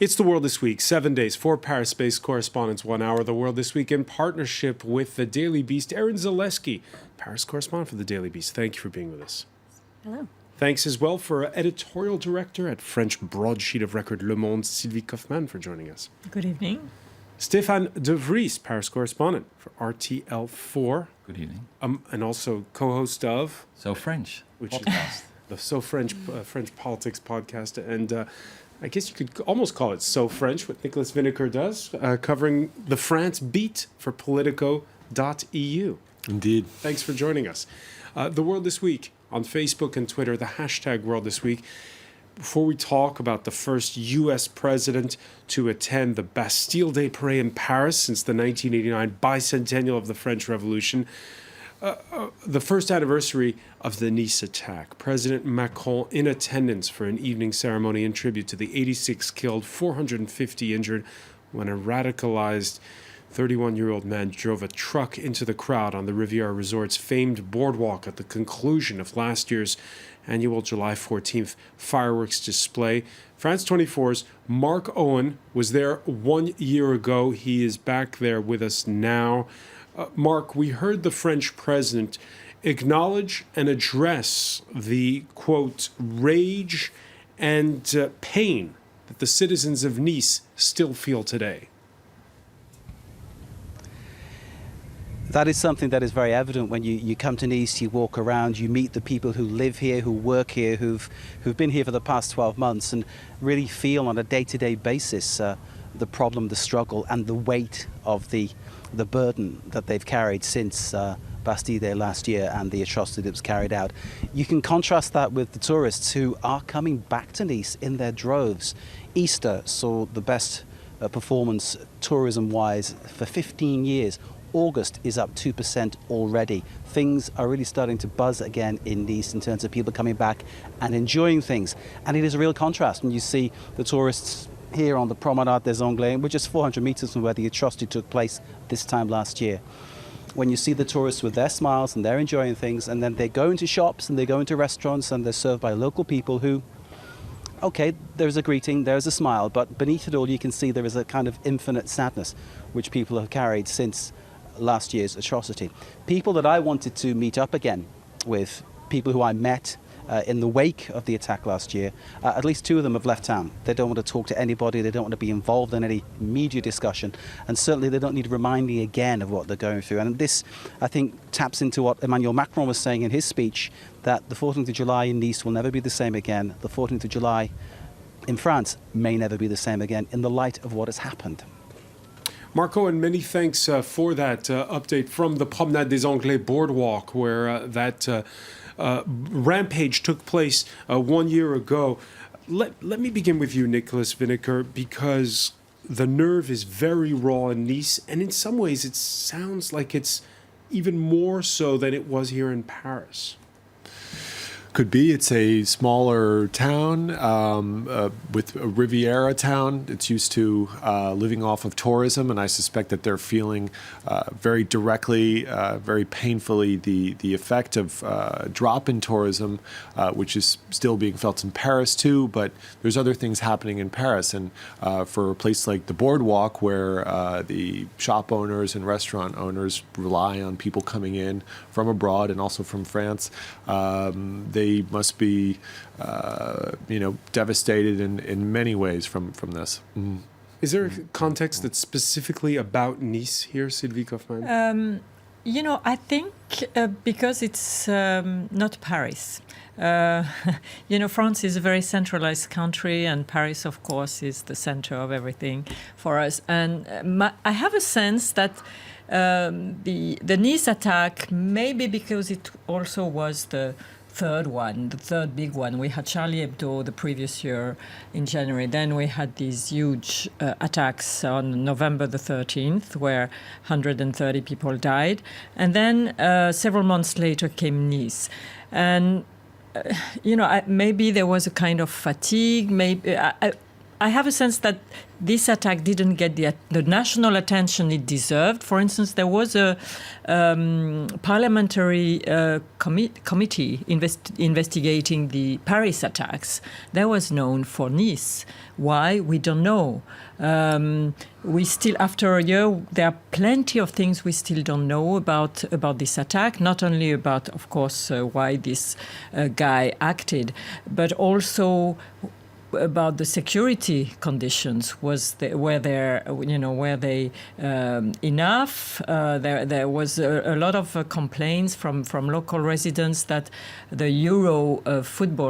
It's The World This Week, 7 days, 4 Paris-based correspondents, 1 hour. The World This Week in partnership with the Daily Beast. Aaron Zaleski, Paris correspondent for the Daily Beast. Thank you for being with us. Hello. Thanks as well for editorial director at French broadsheet of record Le Monde, Sylvie Kaufmann, for joining us. Good evening. Stéphane De Vries, Paris correspondent for RTL4. Good evening. And also co-host of... So French. Which is the So French French politics podcast. And I guess you could almost call it So French, what Nicholas Vineker does, covering the France beat for Politico.eu. Indeed. Thanks for joining us. The World This Week on Facebook and Twitter, the hashtag World This Week. Before we talk about the first U.S. president to attend the Bastille Day parade in Paris since the 1989 bicentennial of the French Revolution, the first anniversary of the Nice attack, President Macron in attendance for an evening ceremony in tribute to the 86 killed, 450 injured when a radicalized 31-year-old man drove a truck into the crowd on the Riviera Resort's famed boardwalk at the conclusion of last year's annual July 14th fireworks display. France 24's Mark Owen was there 1 year ago. He is back there with us now. Mark, we heard the French president acknowledge and address the, quote, rage and pain that the citizens of Nice still feel today. That is something that is very evident when you come to Nice, you walk around, you meet the people who live here, who work here, who've been here for the past 12 months and really feel on a day-to-day basis the problem, the struggle and the weight of the burden that they've carried since Bastille Day last year and the atrocity that was carried out. You can contrast that with the tourists who are coming back to Nice in their droves. Easter saw the best performance tourism-wise for 15 years. August is up 2% already. Things are really starting to buzz again in Nice in terms of people coming back and enjoying things. And it is a real contrast when you see the tourists here on the Promenade des Anglais, which is 400 meters from where the atrocity took place this time last year. When you see the tourists with their smiles and they're enjoying things, and then they go into shops and they go into restaurants and they're served by local people who, okay, there's a greeting, there's a smile, but beneath it all you can see there is a kind of infinite sadness which people have carried since last year's atrocity. People that I wanted to meet up again with, people who I met in the wake of the attack last year, at least 2 of them have left town. They don't want to talk to anybody, they don't want to be involved in any media discussion, and certainly they don't need reminding again of what they're going through. And this, I think, taps into what Emmanuel Macron was saying in his speech, that the 14th of July in Nice will never be the same again. The 14th of July in France may never be the same again in the light of what has happened. Marco, and many thanks for that update from the Promenade des Anglais boardwalk, where that rampage took place 1 year ago. Let me begin with you, Nicholas Vineker, because the nerve is very raw in Nice, and in some ways it sounds like it's even more so than it was here in Paris. Could be. It's a smaller town with a Riviera town. It's used to living off of tourism, and I suspect that they're feeling very directly, very painfully the effect of drop in tourism, which is still being felt in Paris too, but there's other things happening in Paris. And for a place like the Boardwalk, where the shop owners and restaurant owners rely on people coming in from abroad and also from France, they must be, devastated in many ways from this. Mm. Is there a context that's specifically about Nice here, Sylvie Kaufmann? I think because it's not Paris. France is a very centralized country, and Paris, of course, is the center of everything for us. And I have a sense that the Nice attack, maybe because it also was the third big one. We had Charlie Hebdo the previous year in January. Then we had these huge attacks on November the 13th, where 130 people died. And then several months later came Nice. And, maybe there was a kind of fatigue. Maybe I have a sense that this attack didn't get the national attention it deserved. For instance, there was a parliamentary committee investigating the Paris attacks. That was known for Nice. Why? We don't know. We still, after a year, there are plenty of things we still don't know about this attack. Not only about, of course, why this guy acted, but also about the security conditions. Were they enough? There was a lot of complaints from local residents that the Euro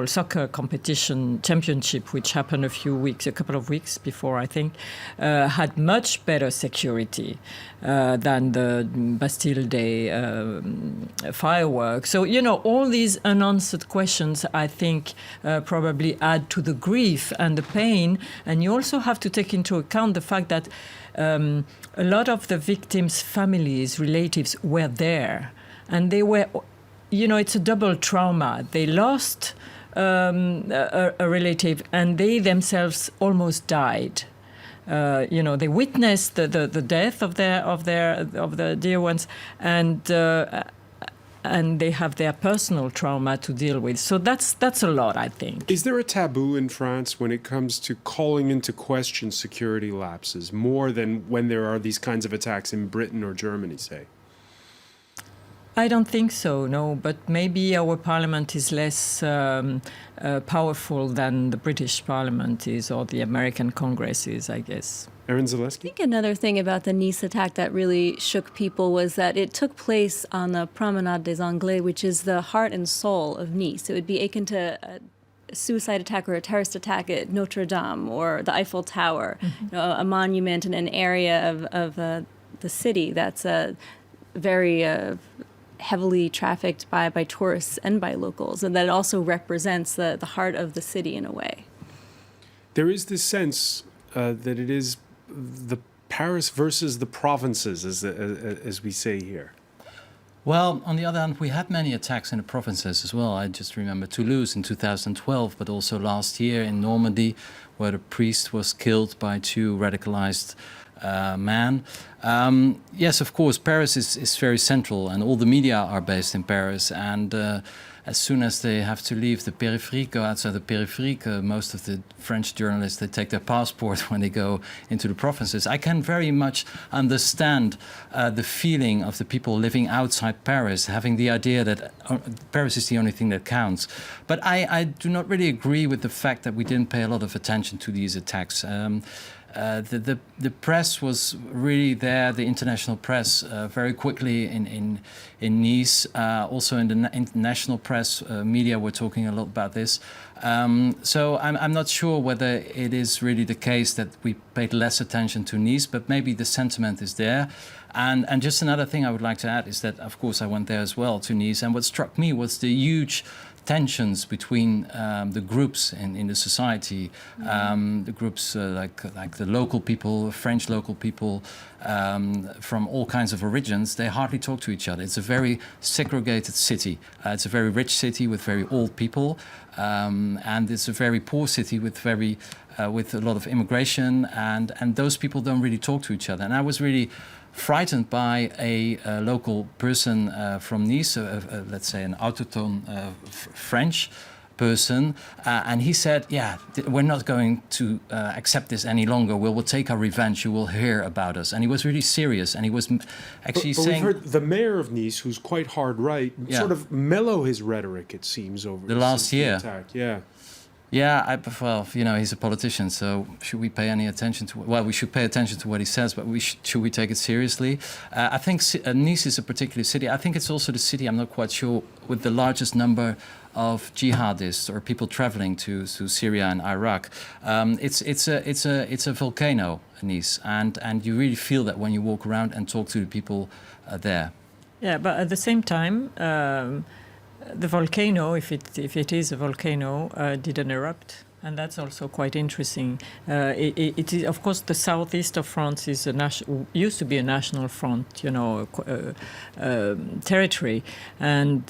soccer competition championship, which happened a couple of weeks before, I think, had much better security than the Bastille Day fireworks. So, all these unanswered questions, I think, probably add to the grief and the pain. And you also have to take into account the fact that a lot of the victims' families, relatives were there. And they were, it's a double trauma. They lost a relative and they themselves almost died. They witnessed the death of their dear ones, and they have their personal trauma to deal with. So that's a lot, I think. Is there a taboo in France when it comes to calling into question security lapses more than when there are these kinds of attacks in Britain or Germany, say? I don't think so, no. But maybe our parliament is less powerful than the British parliament is or the American Congress is, I guess. Erin I Zaleski? think another thing about the Nice attack that really shook people was that it took place on the Promenade des Anglais, which is the heart and soul of Nice. It would be akin to a suicide attack or a terrorist attack at Notre Dame or the Eiffel Tower, a monument in an area of the city that's very heavily trafficked by tourists and by locals, and that it also represents the heart of the city in a way. There is this sense that it is the Paris versus the provinces, as we say here. Well, on the other hand, we had many attacks in the provinces as well. I just remember Toulouse in 2012, but also last year in Normandy, where a priest was killed by two radicalized men. Yes, of course, Paris is very central, and all the media are based in Paris. And as soon as they have to leave the periphery, go outside the periphery, most of the French journalists, they take their passport when they go into the provinces. I can very much understand the feeling of the people living outside Paris, having the idea that Paris is the only thing that counts. But I do not really agree with the fact that we didn't pay a lot of attention to these attacks. The press was really there, the international press, very quickly in Nice. Also in the international press, media were talking a lot about this. So I'm not sure whether it is really the case that we paid less attention to Nice, but maybe the sentiment is there. And just another thing I would like to add is that, of course, I went there as well to Nice, and what struck me was the huge tensions between the groups in the society, the groups like the local people, French local people from all kinds of origins. They hardly talk to each other. It's a very segregated city. It's a very rich city with very old people, and it's a very poor city with with a lot of immigration, and those people don't really talk to each other. And I was really frightened by a local person from Nice, let's say an autochtone French person, and he said, we're not going to accept this any longer. We will take our revenge. You will hear about us. And he was really serious, and he was actually but saying... we've heard the mayor of Nice, who's quite hard right, sort of mellow his rhetoric, it seems, over the last year. Attack. Yeah. Yeah, well, he's a politician, so should we pay any attention to... Well, we should pay attention to what he says, but should we take it seriously? I think Nice is a particular city. I think it's also the city, I'm not quite sure, with the largest number of jihadists or people traveling to Syria and Iraq. It's a volcano, Nice, and you really feel that when you walk around and talk to the people there. Yeah, but at the same time... the volcano, if it is a volcano, didn't erupt. And that's also quite interesting. It is, of course, the southeast of France is used to be a national front, territory, and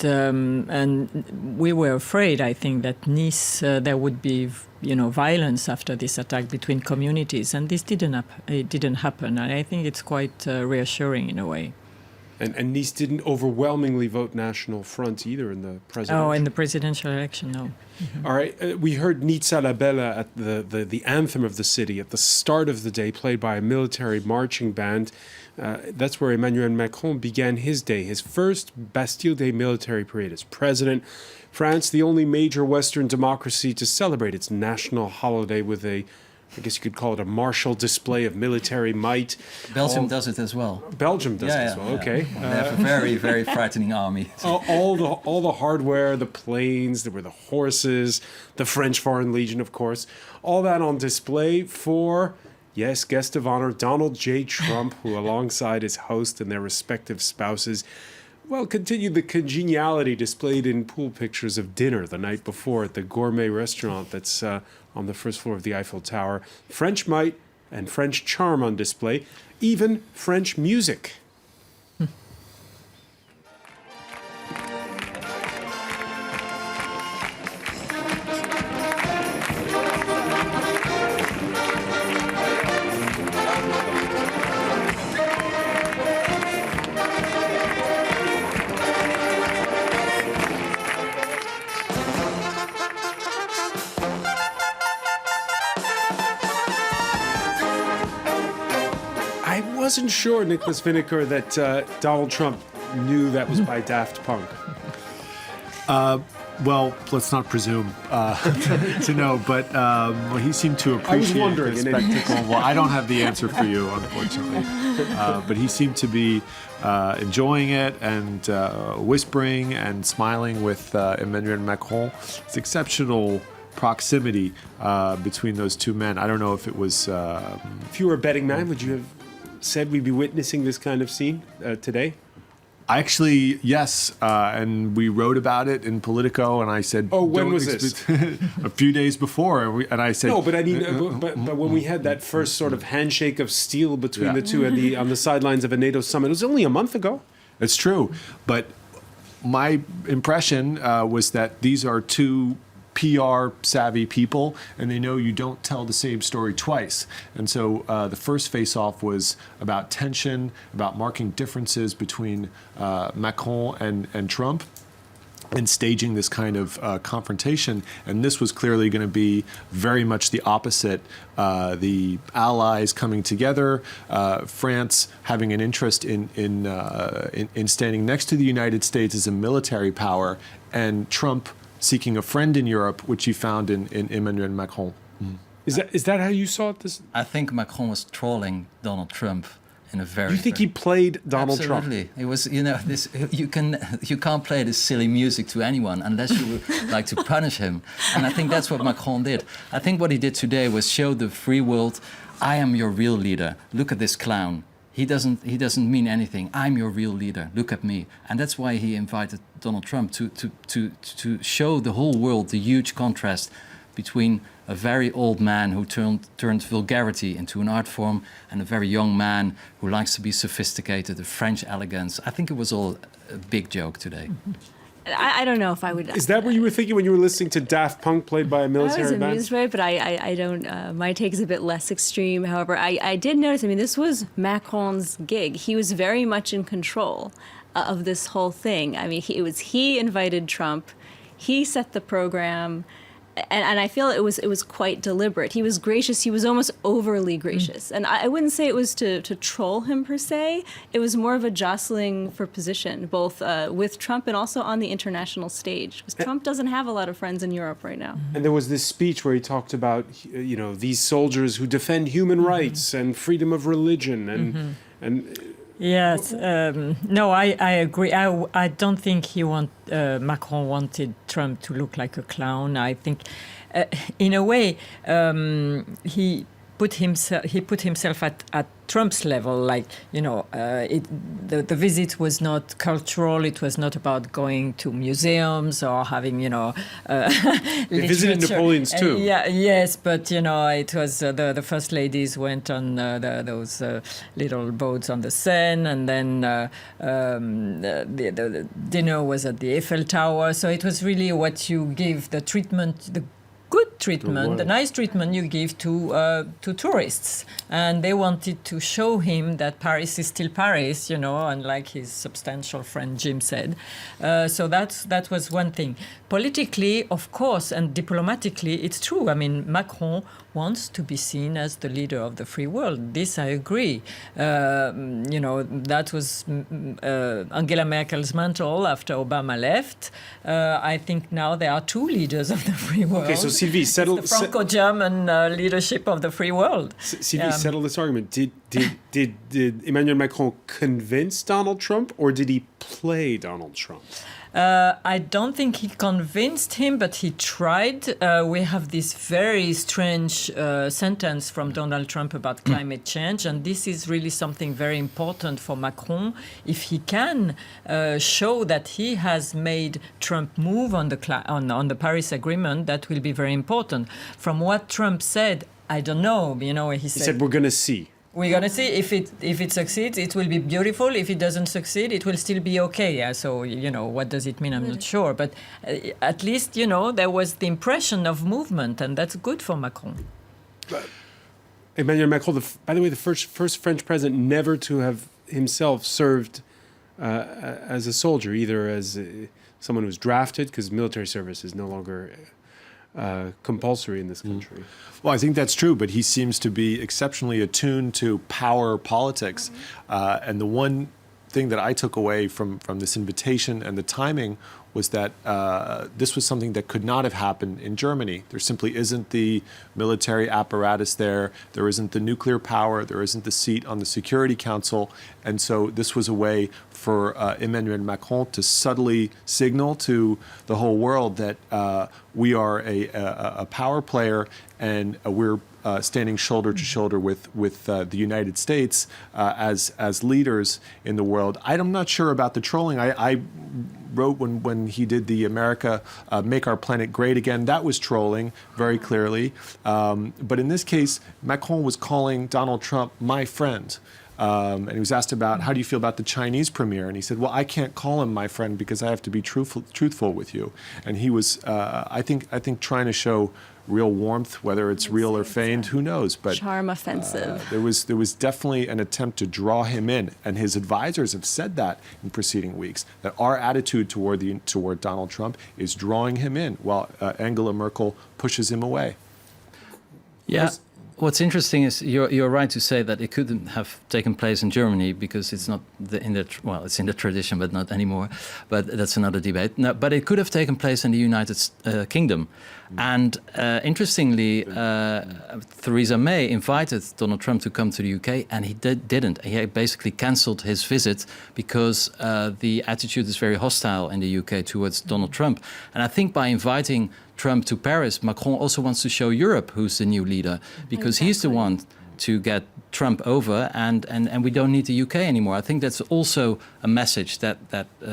we were afraid, I think, that Nice there would be violence after this attack between communities, and this didn't happen. And I think it's quite reassuring in a way. And Nice didn't overwhelmingly vote National Front either in the presidential. Oh, in the presidential election, no. Mm-hmm. All right, we heard Nizza la Bella at the anthem of the city at the start of the day, played by a military marching band. That's where Emmanuel Macron began his day, his first Bastille Day military parade as president. France, the only major Western democracy to celebrate its national holiday with I guess you could call it a martial display of military might. Belgium does it as well. Belgium does it as well, okay. They have a very, very frightening army. All the hardware, the planes, there were the horses, the French Foreign Legion, of course. All that on display for, yes, guest of honor, Donald J. Trump, who alongside his host and their respective spouses, continued the congeniality displayed in pool pictures of dinner the night before at the gourmet restaurant that's on the first floor of the Eiffel Tower. French might and French charm on display, even French music. I wasn't sure, Nicholas Vinegar, that Donald Trump knew that was by Daft Punk. Well, let's not presume to know, but he seemed to appreciate the spectacle. Well, I don't have the answer for you, unfortunately. But he seemed to be enjoying it and whispering and smiling with Emmanuel Macron. It's exceptional proximity between those two men. I don't know if it was... If you were a betting man, would you have said we'd be witnessing this kind of scene today? Actually, yes, and we wrote about it in Politico, and I said, "Oh, when was this?" A few days before, and I said, "No, but I mean, but when we had that first sort of handshake of steel between the two on the sidelines of a NATO summit, it was only a month ago." It's true, but my impression was that these are two PR savvy people, and they know you don't tell the same story twice. And so the first face-off was about tension, about marking differences between Macron and Trump, and staging this kind of confrontation. And this was clearly going to be very much the opposite. The allies coming together, France having an interest in standing next to the United States as a military power, and Trump seeking a friend in Europe, which he found in Emmanuel Macron. Mm. Is that how you saw it? I think Macron was trolling Donald Trump in a very... You think he played Donald Trump? Absolutely. It was, this. You can't play this silly music to anyone unless you would like to punish him. And I think that's what Macron did. I think what he did today was show the free world, I am your real leader. Look at this clown. He doesn't mean anything. I'm your real leader. Look at me. And that's why he invited Donald Trump to show the whole world the huge contrast between a very old man who turned vulgarity into an art form and a very young man who likes to be sophisticated, the French elegance. I think it was all a big joke today. Mm-hmm. I don't know if I would... Is that what you were thinking when you were listening to Daft Punk played by a military band? I was amused by it, but I don't... my take is a bit less extreme. However, I did notice, this was Macron's gig. He was very much in control of this whole thing. He invited Trump. He set the program. And I feel it was quite deliberate. He was gracious. He was almost overly gracious. And I wouldn't say it was to troll him per se. It was more of a jostling for position, both with Trump and also on the international stage. Because Trump doesn't have a lot of friends in Europe right now. And there was this speech where he talked about, these soldiers who defend human rights and freedom of religion and Yes, no, I agree. I don't think Macron wanted Trump to look like a clown. I think, in a way, he put himself at Trump's level. Like, the visit was not cultural. It was not about going to museums or having, They visited Napoleon's tomb. Yes, but it was the first ladies went on those little boats on the Seine, and then the dinner was at the Eiffel Tower. So it was really what you give the treatment, the good treatment, the nice treatment you give to tourists. And they wanted to show him that Paris is still Paris, and like his substantial friend Jim said. So that was one thing. Politically, of course, and diplomatically, it's true. I mean, Macron wants to be seen as the leader of the free world. This I agree. That was Angela Merkel's mantle after Obama left. I think now there are two leaders of the free world. Okay, so Sylvie, settle the Franco-German leadership of the free world. Sylvie, settle this argument. Did Emmanuel Macron convince Donald Trump, or did he play Donald Trump? I don't think he convinced him, but he tried. We have this very strange sentence from Donald Trump about climate change, and this is really something very important for Macron. If he can show that he has made Trump move on the Paris Agreement, that will be very important. From what Trump said, I don't know. He said we're going to see. We're going to see if it succeeds, it will be beautiful. If it doesn't succeed, it will still be okay. Yeah, so, what does it mean? I'm not sure. But at least, there was the impression of movement, and that's good for Macron. Emmanuel Macron, by the way, the first French president never to have himself served as a soldier, either as someone who was drafted, because military service is no longer compulsory in this country. Well, I think that's true, but he seems to be exceptionally attuned to power politics. And the one thing that I took away from this invitation and the timing was that this was something that could not have happened in Germany. There simply isn't the military apparatus there. There isn't the nuclear power. There isn't the seat on the Security Council. And so this was a way for Emmanuel Macron to subtly signal to the whole world that we are a power player, and we're standing shoulder to shoulder with the United States as leaders in the world. I'm not sure about the trolling. I wrote when he did the America Make Our Planet Great Again, that was trolling very clearly. But in this case, Macron was calling Donald Trump my friend. And he was asked about, how do you feel about the Chinese premier? And he said, well, I can't call him my friend because I have to be truthful with you. And he was, I think, trying to show real warmth, whether it's real or feigned, who knows? But charm offensive. There was definitely an attempt to draw him in, and his advisors have said that in preceding weeks, that our attitude toward Donald Trump is drawing him in, while Angela Merkel pushes him away. Yeah. What's interesting is you're right to say that it couldn't have taken place in Germany because it's not it's in the tradition, but not anymore. But that's another debate. No, but it could have taken place in the United Kingdom. And interestingly, Theresa May invited Donald Trump to come to the UK, and he didn't. He basically cancelled his visit because the attitude is very hostile in the UK towards Donald Trump. And I think by inviting Trump to Paris, Macron also wants to show Europe who's the new leader, because he's the one to get Trump over, and we don't need the UK anymore. I think that's also a message that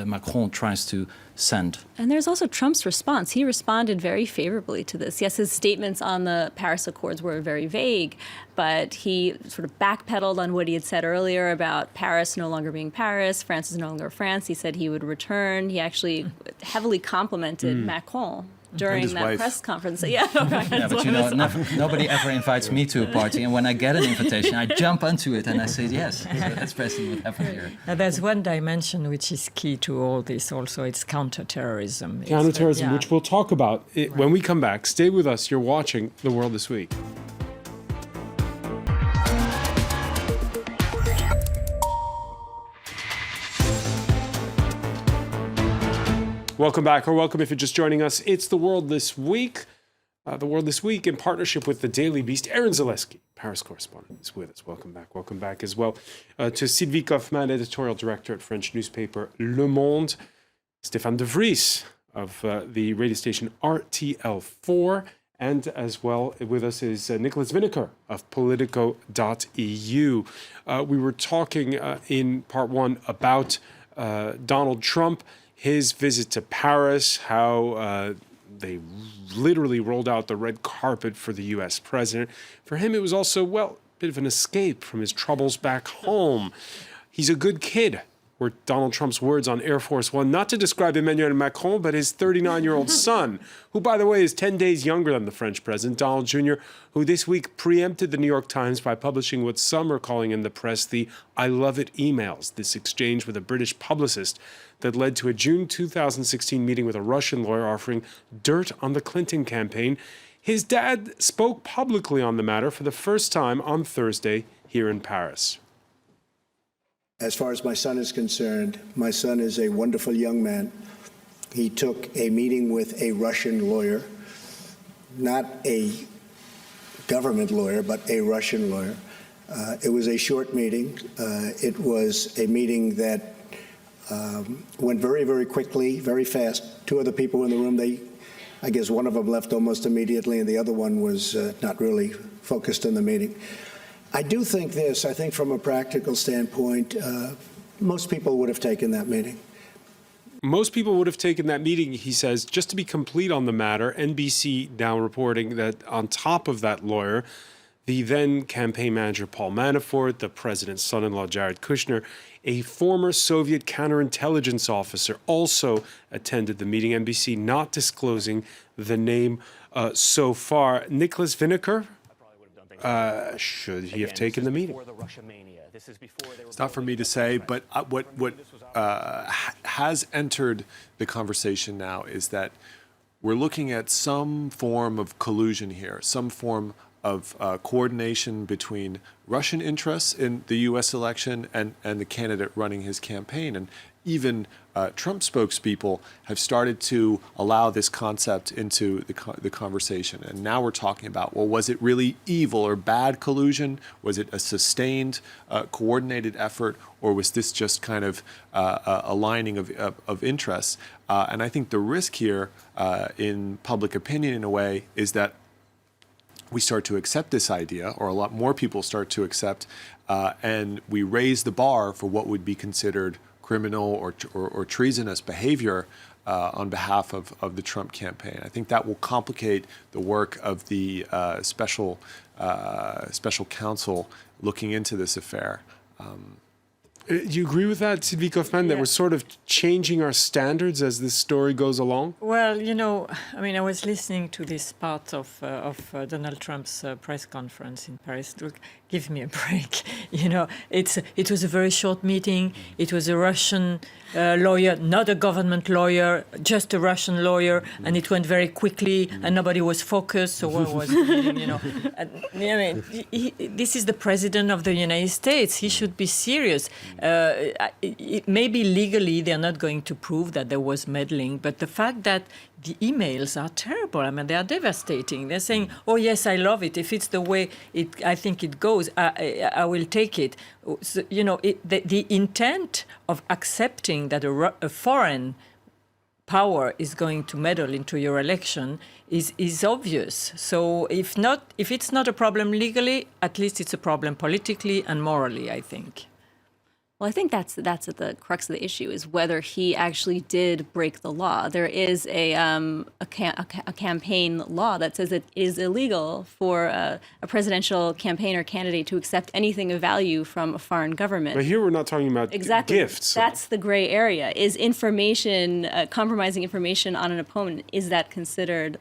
Macron tries to send. And there's also Trump's response. He responded very favorably to this. Yes, his statements on the Paris Accords were very vague, but he sort of backpedaled on what he had said earlier about Paris no longer being Paris, France is no longer France. He said he would return. He actually heavily complimented Macron during that press conference. Yeah, but nobody ever invites me to a party, and when I get an invitation, I jump onto it and I say yes. So that's precisely what happened here. Now, there's one dimension which is key to all this also. It's counterterrorism. Counterterrorism, which we'll talk about when we come back. Stay with us. You're watching The World This Week. Welcome back, or welcome if you're just joining us. It's The World This Week. The World This Week in partnership with the Daily Beast. Aaron Zaleski, Paris correspondent, is with us. Welcome back as well. To Sylvie Kaufmann, editorial director at French newspaper Le Monde. Stéphane de Vries of the radio station RTL4. And as well with us is Nicholas Vineker of Politico.eu. We were talking in part one about Donald Trump, his visit to Paris, how they literally rolled out the red carpet for the U.S. president. For him, it was also, well, a bit of an escape from his troubles back home. He's a good kid, were Donald Trump's words on Air Force One, not to describe Emmanuel Macron, but his 39-year-old son, who, by the way, is 10 days younger than the French president, Donald Jr., who this week preempted the New York Times by publishing what some are calling in the press the I love it emails, this exchange with a British publicist that led to a June 2016 meeting with a Russian lawyer offering dirt on the Clinton campaign. His dad spoke publicly on the matter for the first time on Thursday here in Paris. As far as my son is concerned, my son is a wonderful young man. He took a meeting with a Russian lawyer, not a government lawyer, but a Russian lawyer. It was a short meeting. It was a meeting that went very, very quickly, very fast. Two other people in the room, I guess one of them left almost immediately, and the other one was not really focused on the meeting. I do think this. I think from a practical standpoint, most people would have taken that meeting. Most people would have taken that meeting, he says. Just to be complete on the matter, NBC now reporting that on top of that lawyer, the then campaign manager Paul Manafort, the president's son-in-law Jared Kushner, a former Soviet counterintelligence officer also attended the meeting, NBC not disclosing the name so far. Nicholas Vineker, should he have taken the meeting? It's not for me to say, but what has entered the conversation now is that we're looking at some form of collusion here, some form of coordination between Russian interests in the U.S. election and the candidate running his campaign. And even Trump spokespeople have started to allow this concept into the conversation. And now we're talking about, well, was it really evil or bad collusion? Was it a sustained, coordinated effort? Or was this just kind of aligning of interests? And I think the risk here in public opinion, in a way, is that we start to accept this idea, or a lot more people start to accept, and we raise the bar for what would be considered criminal or treasonous behavior on behalf of the Trump campaign. I think that will complicate the work of the special counsel looking into this affair. Do you agree with that, Sylvie Kaufmann, that we're sort of changing our standards as this story goes along? Well, I was listening to this part of Donald Trump's press conference in Paris. Look, give me a break. It was a very short meeting. It was a Russian lawyer, not a government lawyer, just a Russian lawyer, and it went very quickly, and nobody was focused. So what was the meeting? This is the president of the United States. He should be serious. Maybe legally they're not going to prove that there was meddling, but the fact that the emails are terrible. I mean, they are devastating. They're saying, "Oh yes, I love it. If it's the way I think it goes, I will take it." So, the intent of accepting that a foreign power is going to meddle into your election is obvious. So if it's not a problem legally, at least it's a problem politically and morally, I think. Well, I think that's at the crux of the issue, is whether he actually did break the law. There is a campaign law that says it is illegal for a presidential campaign or candidate to accept anything of value from a foreign government. But here we're not talking about gifts. That's the gray area. Is information, compromising information on an opponent, is that considered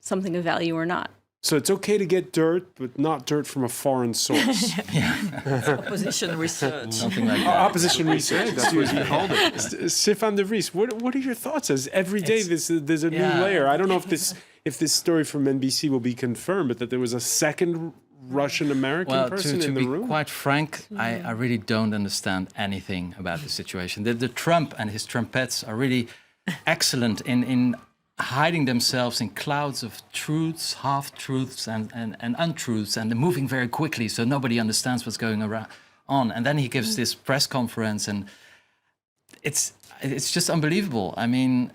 something of value or not? So it's okay to get dirt, but not dirt from a foreign source. Opposition research. Something like that. Opposition research. That's what you called it. Stefan de Vries, what are your thoughts? As every day there's a new layer. I don't know if this story from NBC will be confirmed, but that there was a second Russian-American person in the room? To be quite frank, I really don't understand anything about the situation. The Trump and his trumpets are really excellent in hiding themselves in clouds of truths, half-truths and untruths, and they're moving very quickly so nobody understands what's going on. And then he gives this press conference, and it's just unbelievable. I mean,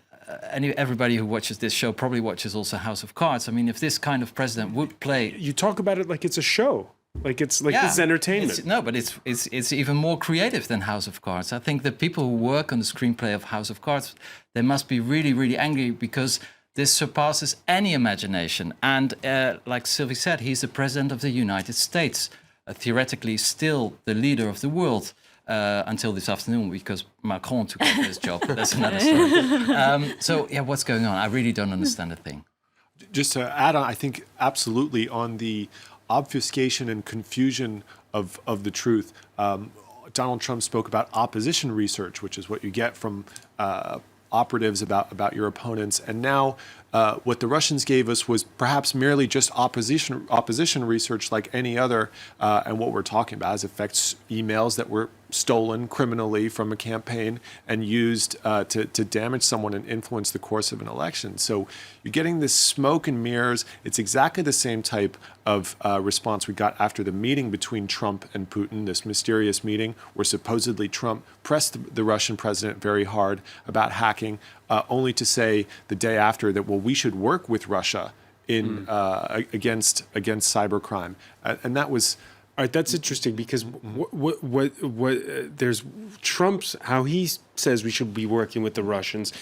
everybody who watches this show probably watches also House of Cards. I mean, if this kind of president would play, You talk about it like it's a show, like it's entertainment. But it's even more creative than House of Cards. I think the people who work on the screenplay of House of Cards, they must be really, really angry because this surpasses any imagination. And like Sylvie said, he's the president of the United States, theoretically still the leader of the world. Until this afternoon, because Macron took over his job. That's another story. So, what's going on? I really don't understand a thing. Just to add on, I think absolutely on the obfuscation and confusion of the truth. Donald Trump spoke about opposition research, which is what you get from operatives about your opponents. And now what the Russians gave us was perhaps merely just opposition research like any other. And what we're talking about is affects emails that were stolen criminally from a campaign and used to damage someone and influence the course of an election. So you're getting this smoke and mirrors. It's exactly the same type of response we got after the meeting between Trump and Putin, this mysterious meeting where supposedly Trump pressed the Russian president very hard about hacking, only to say the day after that, well, we should work with Russia in against cybercrime. And that was... All right, that's interesting because what there's Trump's how he says we should be working with the Russians.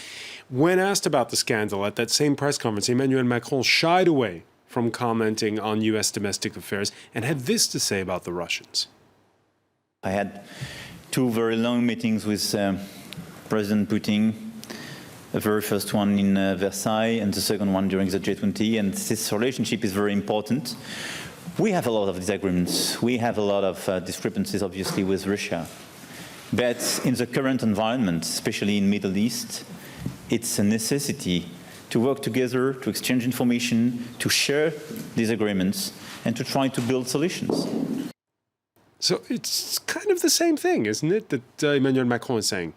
When asked about the scandal at that same press conference, Emmanuel Macron shied away from commenting on U.S. domestic affairs and had this to say about the Russians. I had two very long meetings with President Putin. The very first one in Versailles and the second one during the G20, and this relationship is very important. We have a lot of disagreements. We have a lot of discrepancies, obviously, with Russia. But in the current environment, especially in Middle East, it's a necessity to work together, to exchange information, to share disagreements, and to try to build solutions. So it's kind of the same thing, isn't it, that Emmanuel Macron is saying?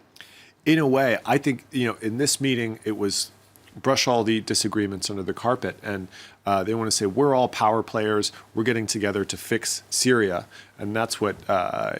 In a way, I think, in this meeting, it was brush all the disagreements under the carpet. And they want to say, we're all power players. We're getting together to fix Syria. And that's what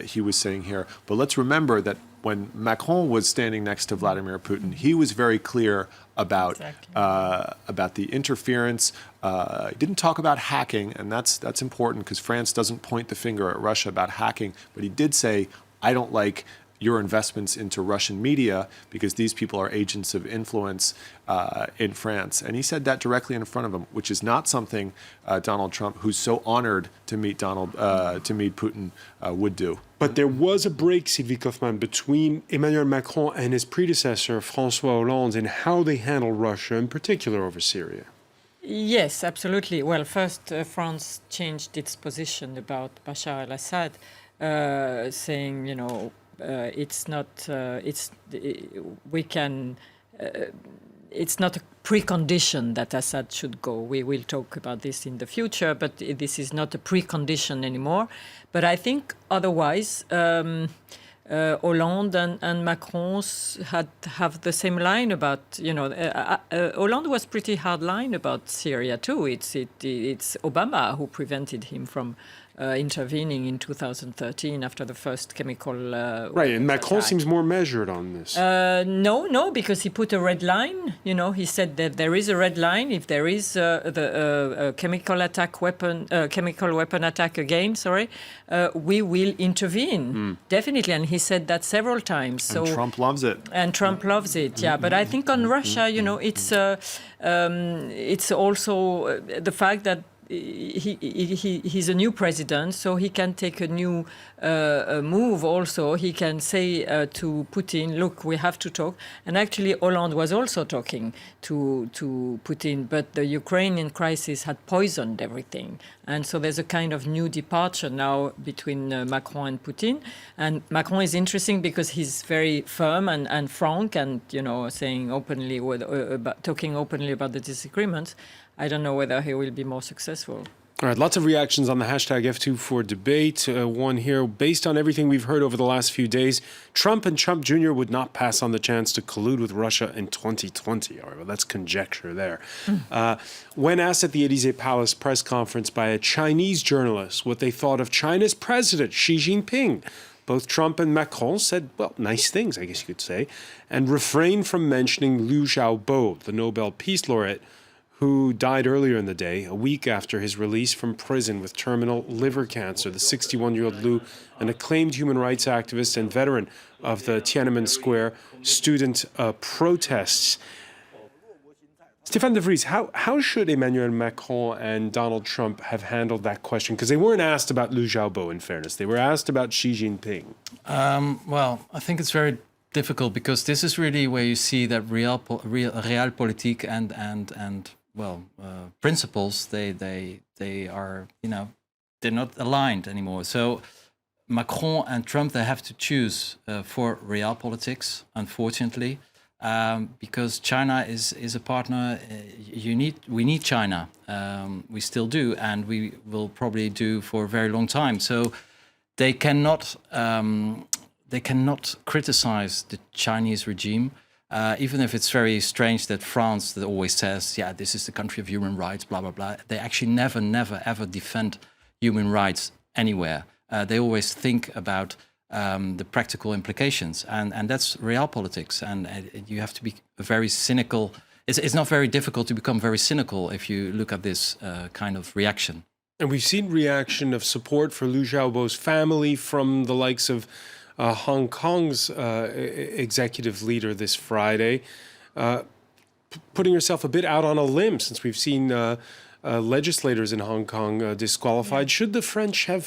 he was saying here. But let's remember that when Macron was standing next to Vladimir Putin, he was very clear about the interference. He didn't talk about hacking. And that's important because France doesn't point the finger at Russia about hacking. But he did say, I don't like your investments into Russian media because these people are agents of influence in France. And he said that directly in front of him, which is not something Donald Trump, who's so honored to meet Putin, would do. But there was a break, Sylvie Kaufmann, between Emmanuel Macron and his predecessor, François Hollande, in how they handle Russia, in particular over Syria. Yes, absolutely. Well, first, France changed its position about Bashar al-Assad, saying, it's not. It's not a precondition that Assad should go. We will talk about this in the future, but this is not a precondition anymore. But I think otherwise, Hollande and Macron have the same line about. Hollande was pretty hard line about Syria too. It's Obama who prevented him from intervening in 2013 after the first chemical right, and Macron attack. seems more measured on this. No, because he put a red line. He said that there is a red line if there is the chemical weapon attack again. We will intervene definitely, and he said that several times. And so Trump loves it. And Trump loves it, yeah. But I think on Russia, it's also the fact that he's a new president, so he can take a new move also. He can say to Putin, look, we have to talk. And actually, Hollande was also talking to Putin, but the Ukrainian crisis had poisoned everything. And so there's a kind of new departure now between Macron and Putin. And Macron is interesting because he's very firm and frank and, saying openly, talking openly about the disagreements. I don't know whether he will be more successful. All right, lots of reactions on the hashtag F2 for debate. One here, based on everything we've heard over the last few days, Trump and Trump Jr. would not pass on the chance to collude with Russia in 2020. All right, well, that's conjecture there. When asked at the Élysée Palace press conference by a Chinese journalist what they thought of China's president, Xi Jinping, Both Trump and Macron said, well, nice things, I guess you could say, and refrained from mentioning Liu Xiaobo, the Nobel Peace Laureate, who died earlier in the day, a week after his release from prison with terminal liver cancer. The 61-year-old Liu, an acclaimed human rights activist and veteran of the Tiananmen Square student protests. Stéphane de Vries, how should Emmanuel Macron and Donald Trump have handled that question? Because they weren't asked about Liu Xiaobo, in fairness. They were asked about Xi Jinping. Well, I think it's very difficult because this is really where you see that realpolitik and principles, they are, they're not aligned anymore. So Macron and Trump, they have to choose for realpolitik, unfortunately. Because China is a partner, we need China. We still do, and we will probably do for a very long time. So they cannot criticize the Chinese regime, even if it's very strange that France that always says, yeah, this is the country of human rights, blah, blah, blah. They actually never, ever defend human rights anywhere. They always think about the practical implications, and that's realpolitik. And you have to be very cynical. It's not very difficult to become very cynical if you look at this kind of reaction. And we've seen reaction of support for Liu Xiaobo's family from the likes of Hong Kong's executive leader this Friday, putting herself a bit out on a limb since we've seen legislators in Hong Kong disqualified. Yeah. Should the French have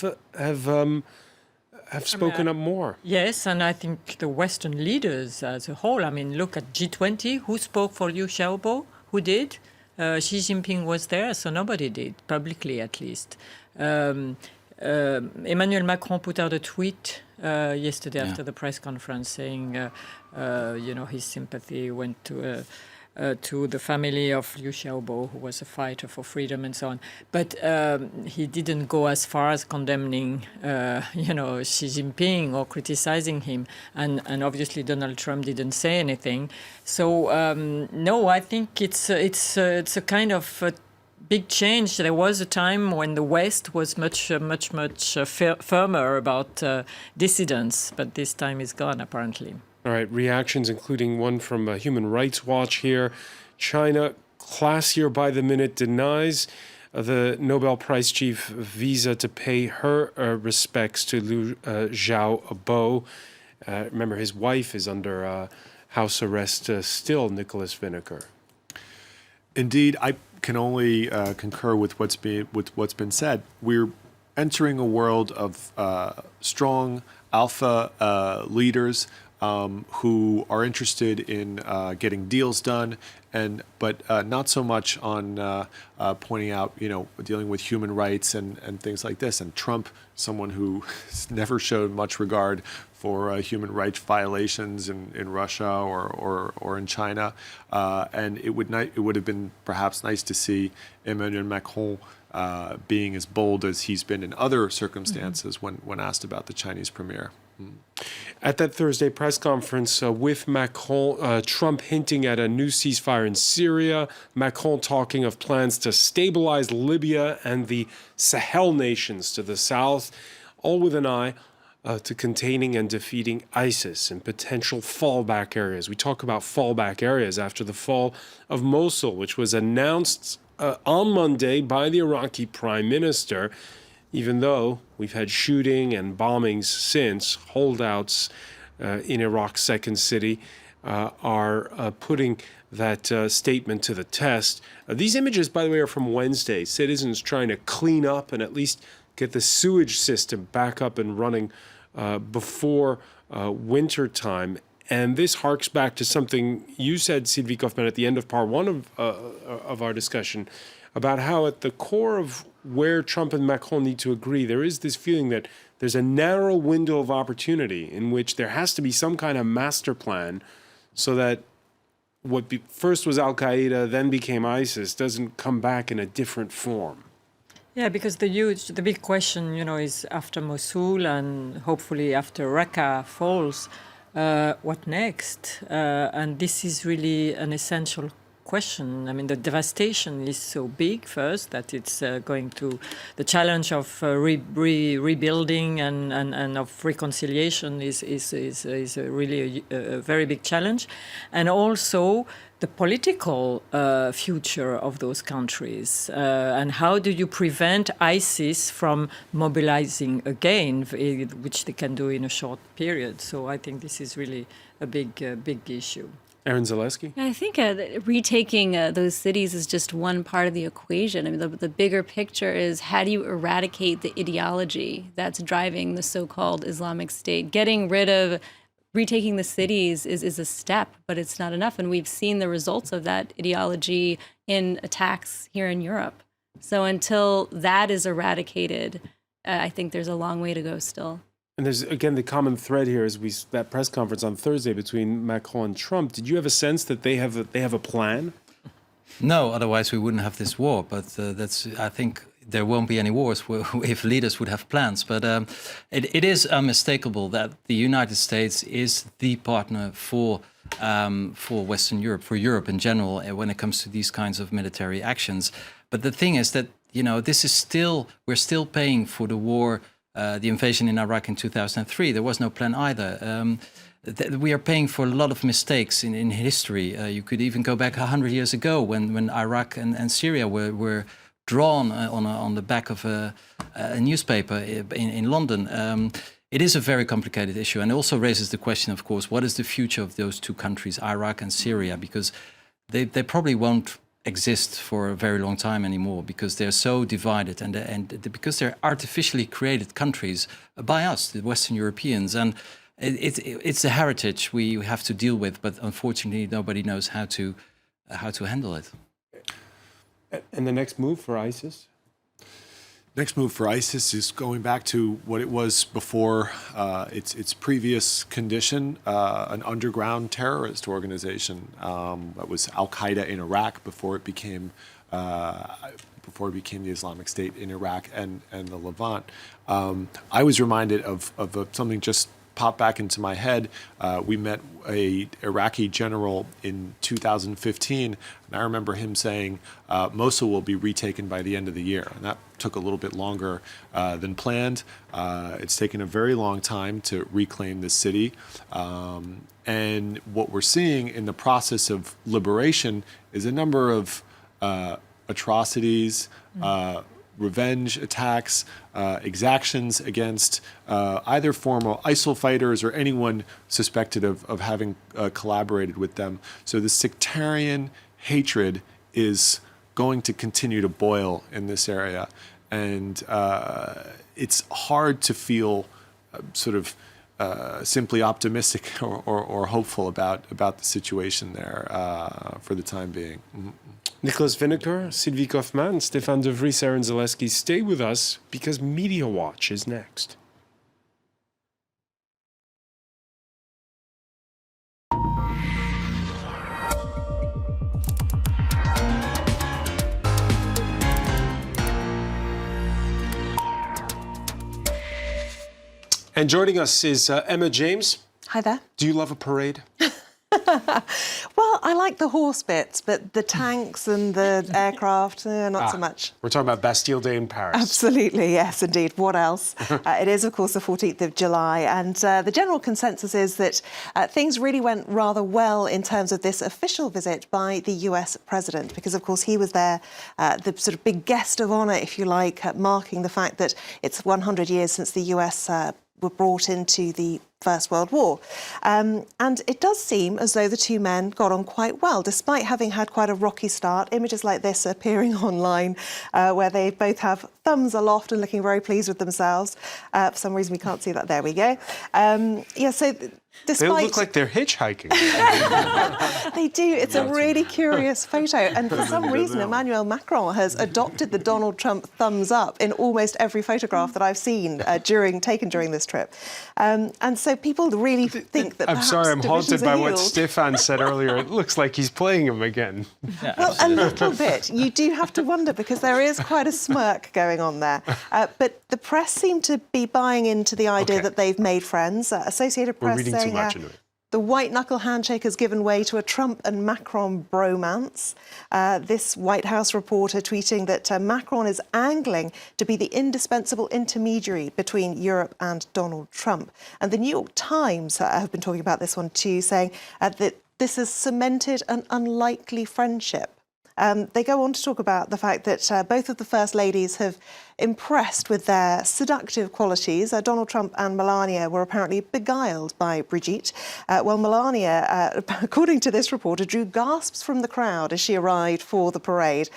spoken up more? Yes, and I think the Western leaders as a whole, look at G20, who spoke for Liu Xiaobo? Who did? Xi Jinping was there, so nobody did, publicly at least. Emmanuel Macron put out a tweet yesterday after the press conference saying, his sympathy went to the family of Liu Xiaobo, who was a fighter for freedom and so on. But he didn't go as far as condemning, Xi Jinping or criticizing him. And obviously Donald Trump didn't say anything. So no, I think it's a kind of big change. There was a time when the West was much firmer about dissidents, but this time is gone apparently. All right, reactions, including one from Human Rights Watch here. China, classier by the minute, denies the Nobel Prize chief visa to pay her respects to Liu Xiaobo. Remember, his wife is under house arrest still, Nicholas Vinegar. Indeed, I can only concur with what's been said. We're entering a world of strong alpha leaders who are interested in getting deals done, but not so much on pointing out, dealing with human rights and things like this. And Trump, someone who never showed much regard for human rights violations in Russia or in China, and it would have been perhaps nice to see Emmanuel Macron being as bold as he's been in other circumstances when asked about the Chinese premier. At that Thursday press conference with Macron, Trump hinting at a new ceasefire in Syria, Macron talking of plans to stabilize Libya and the Sahel nations to the south, all with an eye to containing and defeating ISIS and potential fallback areas. We talk about fallback areas after the fall of Mosul, which was announced on Monday by the Iraqi prime minister. Even though we've had shooting and bombings since, holdouts in Iraq's second city are putting that statement to the test. These images, by the way, are from Wednesday. Citizens trying to clean up and at least get the sewage system back up and running before winter time. And this harks back to something you said, Sylvie Kaufmann, at the end of part one of our discussion, about how at the core of where Trump and Macron need to agree, there is this feeling that there's a narrow window of opportunity in which there has to be some kind of master plan so that what first was Al-Qaeda, then became ISIS, doesn't come back in a different form. Yeah, because the big question, is after Mosul and hopefully after Raqqa falls, what next? And this is really an essential question. I mean, the devastation is so big first that it's going to the challenge of rebuilding and of reconciliation is really a very big challenge, and also the political future of those countries, and how do you prevent ISIS from mobilizing again, which they can do in a short period. So I think this is really a big issue. Aaron Zaleski? I think retaking those cities is just one part of the equation. I mean, the bigger picture is how do you eradicate the ideology that's driving the so-called Islamic State? Getting rid of, retaking the cities is a step, but it's not enough. And we've seen the results of that ideology in attacks here in Europe. So until that is eradicated, I think there's a long way to go still. And there's, again, the common thread here is that press conference on Thursday between Macron and Trump. Did you have a sense that they have a plan? No, otherwise we wouldn't have this war. But I think there won't be any wars if leaders would have plans. But it is unmistakable that the United States is the partner for Western Europe, for Europe in general, when it comes to these kinds of military actions. But the thing is that, we're still paying for the war. The invasion in Iraq in 2003, there was no plan either. We are paying for a lot of mistakes in history. You could even go back 100 years ago when Iraq and Syria were drawn on the back of a newspaper in London. It is a very complicated issue, and it also raises the question, of course, what is the future of those two countries, Iraq and Syria? Because they probably won't exist for a very long time anymore, because they're so divided and because they're artificially created countries by us, the Western Europeans, and it's a heritage we have to deal with, but unfortunately nobody knows how to handle it. And the next move for ISIS? Next move for ISIS is going back to what it was before its previous condition, an underground terrorist organization that was Al-Qaeda in Iraq before it became the Islamic State in Iraq and the Levant. I was reminded of something just popped back into my head. We met a Iraqi general in 2015, and I remember him saying Mosul will be retaken by the end of the year, and that took a little bit longer than planned. It's taken a very long time to reclaim this city, and what we're seeing in the process of liberation is a number of atrocities, revenge attacks, exactions against either former ISIL fighters or anyone suspected of having collaborated with them. So the sectarian hatred is going to continue to boil in this area. And it's hard to feel simply optimistic or hopeful about the situation there for the time being. Mm-hmm. Nicholas Vinegar, Sylvie Kaufmann, Stefan De Vries, Aaron Zaleski, stay with us because Media Watch is next. And joining us is Emma James. Hi there. Do you love a parade? Well, I like the horse bits, but the tanks and the aircraft, not so much. We're talking about Bastille Day in Paris. Absolutely, yes, indeed. What else? It is, of course, the 14th of July, and the general consensus is that things really went rather well in terms of this official visit by the US president, because, of course, he was there, the sort of big guest of honour, if you like, marking the fact that it's 100 years since the US were brought into the First World War. And it does seem as though the two men got on quite well, despite having had quite a rocky start. Images like this appearing online, where they both have thumbs aloft and looking very pleased with themselves. For some reason, we can't see that. There we go. So despite... They look like they're hitchhiking. They do. It's a really curious photo. And for some reason, Emmanuel Macron has adopted the Donald Trump thumbs up in almost every photograph that I've seen taken during this trip. And so people really think that I'm sorry, I'm haunted by what healed. Stefan said earlier. It looks like he's playing him again. Yeah, well, a little bit. You do have to wonder, because there is quite a smirk going on there. But the press seem to be buying into the idea that they've made friends. Associated Press reading too much into it. The white-knuckle handshake has given way to a Trump and Macron bromance. This White House reporter tweeting that Macron is angling to be the indispensable intermediary between Europe and Donald Trump. And the New York Times have been talking about this one too, saying that this has cemented an unlikely friendship. They go on to talk about the fact that both of the First Ladies have impressed with their seductive qualities. Donald Trump and Melania were apparently beguiled by Brigitte, while Melania, according to this reporter, drew gasps from the crowd as she arrived for the parade.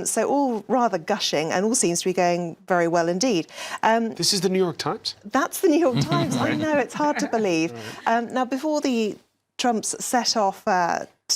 So all rather gushing, and all seems to be going very well indeed. This is the New York Times? That's the New York Times. I know, it's hard to believe. Now, before the Trumps set off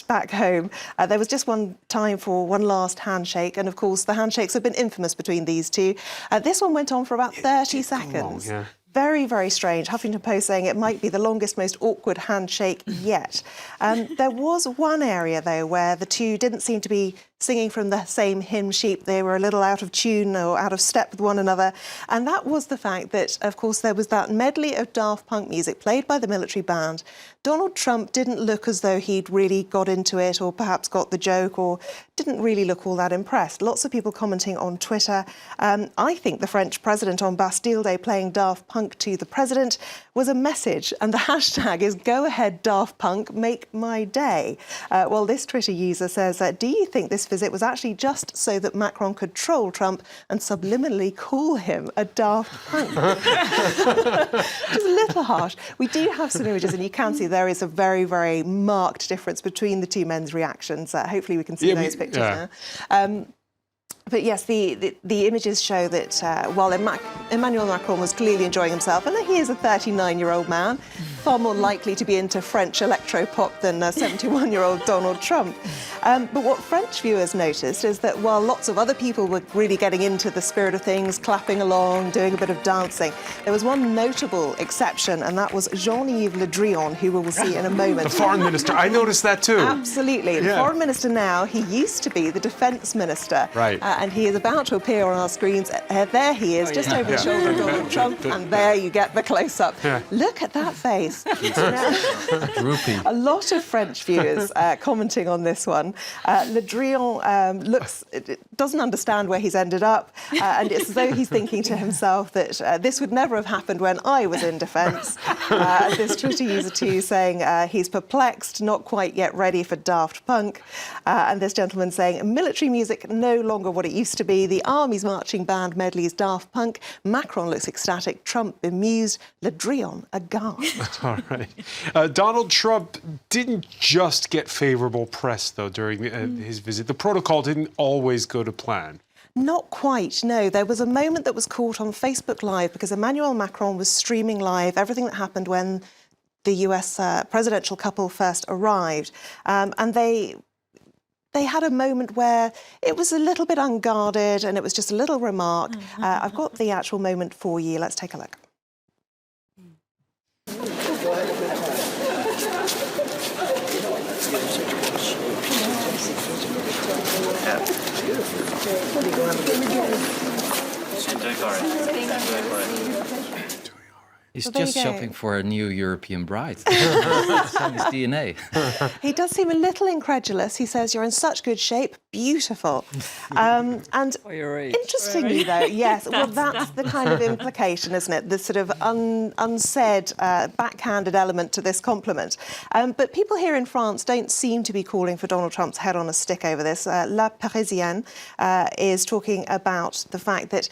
back home, there was just one time for one last handshake, and of course the handshakes have been infamous between these two. This one went on for about 30 seconds. Long, yeah. Very, very strange. Huffington Post saying it might be the longest, most awkward handshake yet. There was one area, though, where the two didn't seem to be singing from the same hymn sheet. They were a little out of tune or out of step with one another. And that was the fact that, of course, there was that medley of Daft Punk music played by the military band. Donald Trump didn't look as though he'd really got into it or perhaps got the joke or didn't really look all that impressed. Lots of people commenting on Twitter. I think the French president on Bastille Day playing Daft Punk to the president was a message, and the hashtag is "Go ahead, Daft Punk, make my day." Well, this Twitter user says, do you think this visit was actually just so that Macron could troll Trump and subliminally call him a Daft Punk? Just a little harsh. We do have some images, and you can see there is a very, very marked difference between the two men's reactions. Hopefully we can see those pictures now. But yes, the images show that while Emmanuel Macron was clearly enjoying himself, and he is a 39-year-old man, far more likely to be into French electro-pop than 71-year-old Donald Trump. But what French viewers noticed is that while lots of other people were really getting into the spirit of things, clapping along, doing a bit of dancing, there was one notable exception, and that was Jean-Yves Le Drian, who we will see in a moment. The foreign minister. I noticed that too. Absolutely. The foreign minister now, he used to be the defence minister. Right. And he is about to appear on our screens. There he is, just over the shoulder of Donald Trump, and there you get the close-up. Look at that face. Droopy. A lot of French viewers commenting on this one. Le Drian doesn't understand where he's ended up, and it's as though he's thinking to himself that this would never have happened when I was in defence. This Twitter user too saying he's perplexed, not quite yet ready for Daft Punk. And this gentleman saying military music no longer what it used to be. The army's marching band medleys Daft Punk. Macron looks ecstatic. Trump bemused. Le Drian aghast. All right. Donald Trump didn't just get favourable press, though, during his visit. The protocol didn't always go to plan. Not quite, no. There was a moment that was caught on Facebook Live because Emmanuel Macron was streaming live everything that happened when the US presidential couple first arrived. And they had a moment where it was a little bit unguarded and it was just a little remark. I've got the actual moment for you. Let's take a look. He's just shopping for a new European bride. It's in his DNA. He does seem a little incredulous. He says, "You're in such good shape, beautiful." And interestingly, though, yes, well, that's the kind of implication, isn't it? The sort of unsaid, backhanded element to this compliment. But people here in France don't seem to be calling for Donald Trump's head on a stick over this. La Parisienne is talking about the fact that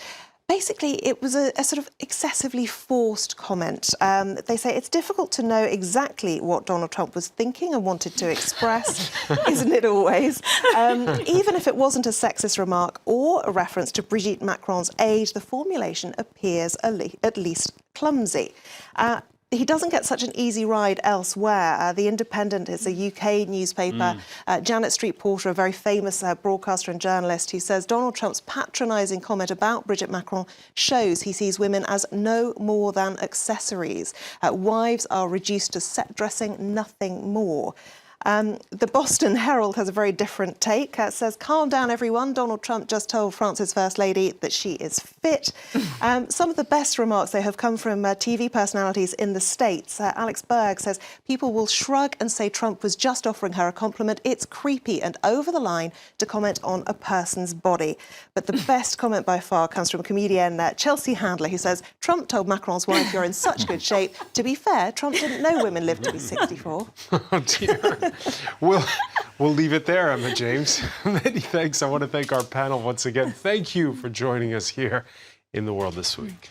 basically, it was a sort of excessively forced comment. They say it's difficult to know exactly what Donald Trump was thinking and wanted to express, isn't it always? Even if it wasn't a sexist remark or a reference to Brigitte Macron's age, the formulation appears at least clumsy. He doesn't get such an easy ride elsewhere. The Independent is a UK newspaper. Janet Street Porter, a very famous broadcaster and journalist, who says Donald Trump's patronising comment about Brigitte Macron shows he sees women as no more than accessories. Wives are reduced to set dressing, nothing more. The Boston Herald has a very different take. It says, calm down, everyone. Donald Trump just told France's First Lady that she is fit. Some of the best remarks, they have come from TV personalities in the States. Alex Berg says, people will shrug and say Trump was just offering her a compliment. It's creepy and over the line to comment on a person's body. But the best comment by far comes from comedian Chelsea Handler, who says, Trump told Macron's wife, you're in such good shape. To be fair, Trump didn't know women live to be 64. Oh, dear. We'll leave it there, Emma James. Many thanks. I want to thank our panel once again. Thank you for joining us here in The World This Week.